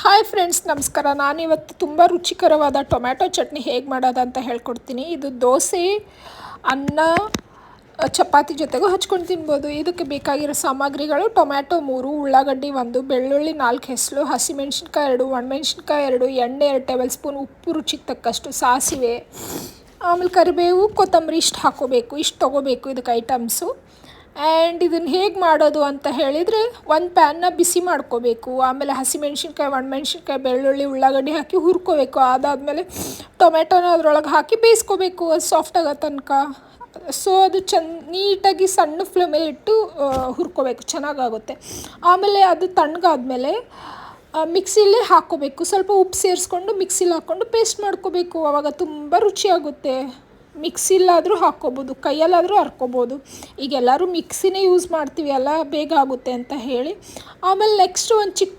Hi friends, ನಮಸ್ಕಾರ. ನಾನಿವತ್ತು ತುಂಬ ರುಚಿಕರವಾದ ಟೊಮ್ಯಾಟೊ ಚಟ್ನಿ ಹೇಗೆ ಮಾಡೋದು ಅಂತ ಹೇಳ್ಕೊಡ್ತೀನಿ. ಇದು ದೋಸೆ, ಅನ್ನ, ಚಪಾತಿ ಜೊತೆಗೂ ಹಚ್ಕೊಂಡು ತಿನ್ಬೋದು. ಇದಕ್ಕೆ ಬೇಕಾಗಿರೋ ಸಾಮಗ್ರಿಗಳು: ಟೊಮ್ಯಾಟೊ 3, ಉಳ್ಳಾಗಡ್ಡಿ 1, ಬೆಳ್ಳುಳ್ಳಿ 4 ಹೆಸರು, ಹಸಿಮೆಣ್ಸಿನ್ಕಾಯಿ 2, ಒಣಮೆಣ್ಸಿನ್ಕಾಯಿ 2, ಎಣ್ಣೆ 2 ಟೇಬಲ್ ಸ್ಪೂನ್, ಉಪ್ಪು ರುಚಿಗೆ ತಕ್ಕಷ್ಟು, ಸಾಸಿವೆ, ಆಮೇಲೆ ಕರಿಬೇವು, ಕೊತ್ತಂಬರಿ ಇಷ್ಟು ಹಾಕೋಬೇಕು. ಇಷ್ಟು ತೊಗೋಬೇಕು ಇದಕ್ಕೆ ಐಟಮ್ಸು. ಆ್ಯಂಡ್ ಇದನ್ನು ಹೇಗೆ ಮಾಡೋದು ಅಂತ ಹೇಳಿದರೆ, ಒಂದು ಪ್ಯಾನ್ನ ಬಿಸಿ ಮಾಡ್ಕೋಬೇಕು. ಆಮೇಲೆ ಹಸಿಮೆಣ್ಸಿನ್ಕಾಯಿ, ಒಣಮೆಣ್ಸಿನ್ಕಾಯಿ, ಬೆಳ್ಳುಳ್ಳಿ, ಉಳ್ಳಾಗಡ್ಡಿ ಹಾಕಿ ಹುರ್ಕೋಬೇಕು. ಅದಾದಮೇಲೆ ಟೊಮೆಟೊನ ಅದರೊಳಗೆ ಹಾಕಿ ಬೇಯಿಸ್ಕೋಬೇಕು, ಅದು ಸಾಫ್ಟ್ ಆಗೋ ತನಕ. ಸೊ ಅದು ನೀಟಾಗಿ ಸಣ್ಣ ಫ್ಲೇಮಲ್ಲಿ ಇಟ್ಟು ಹುರ್ಕೋಬೇಕು, ಚೆನ್ನಾಗಾಗುತ್ತೆ. ಆಮೇಲೆ ಅದು ತಣ್ಣಗಾದ್ಮೇಲೆ ಮಿಕ್ಸಿಲೇ ಹಾಕ್ಕೋಬೇಕು. ಸ್ವಲ್ಪ ಉಪ್ಪು ಸೇರಿಸ್ಕೊಂಡು ಮಿಕ್ಸಿಲಿ ಹಾಕ್ಕೊಂಡು ಪೇಸ್ಟ್ ಮಾಡ್ಕೋಬೇಕು. ಆವಾಗ ತುಂಬ ರುಚಿಯಾಗುತ್ತೆ. ಮಿಕ್ಸಿಲಾದರೂ ಹಾಕ್ಕೋಬೋದು, ಕೈಯಲ್ಲಾದರೂ ಹರ್ಕೋಬೋದು. ಈಗ ಎಲ್ಲರೂ ಮಿಕ್ಸಿನೇ ಯೂಸ್ ಮಾಡ್ತೀವಿ ಅಲ್ಲ, ಬೇಗ ಆಗುತ್ತೆ ಅಂತ ಹೇಳಿ. ಆಮೇಲೆ ನೆಕ್ಸ್ಟು ಒಂದು ಚಿಕ್ಕ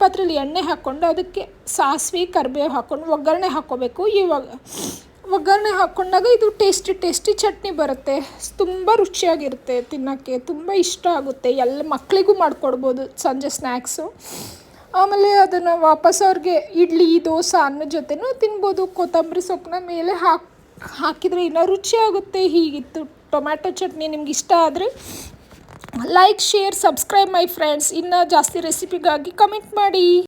ಪಾತ್ರೆಯಲ್ಲಿ ಎಣ್ಣೆ ಹಾಕ್ಕೊಂಡು ಅದಕ್ಕೆ ಸಾಸಿವೆ, ಕರಿಬೇವು ಹಾಕ್ಕೊಂಡು ಒಗ್ಗರಣೆ ಹಾಕ್ಕೋಬೇಕು. ಇವಾಗ ಒಗ್ಗರಣೆ ಹಾಕ್ಕೊಂಡಾಗ ಇದು ಟೇಸ್ಟಿ ಚಟ್ನಿ ಬರುತ್ತೆ. ತುಂಬ ರುಚಿಯಾಗಿರುತ್ತೆ, ತಿನ್ನೋಕ್ಕೆ ತುಂಬ ಇಷ್ಟ ಆಗುತ್ತೆ. ಎಲ್ಲ ಮಕ್ಕಳಿಗೂ ಮಾಡಿಕೊಡ್ಬೋದು ಸಂಜೆ ಸ್ನ್ಯಾಕ್ಸು. ಆಮೇಲೆ ಅದನ್ನು ವಾಪಸ್ ಅವ್ರಿಗೆ ಇಡ್ಲಿ, ದೋಸೆ, ಅನ್ನದ ಜೊತೆನೂ ತಿನ್ಬೋದು. ಕೊತ್ತಂಬರಿ ಸೊಪ್ಪನ್ನ ಮೇಲೆ ಹಾಕಿದರೆ ಇನ್ನೂ ರುಚಿಯಾಗುತ್ತೆ. ಹೀಗಿತ್ತು ಟೊಮ್ಯಾಟೊ ಚಟ್ನಿ. ನಿಮ್ಗೆ ಇಷ್ಟ ಆದರೆ like, share, subscribe my friends. ಇನ್ನೂ ಜಾಸ್ತಿ ರೆಸಿಪಿಗಾಗಿ ಕಮೆಂಟ್ ಮಾಡಿ.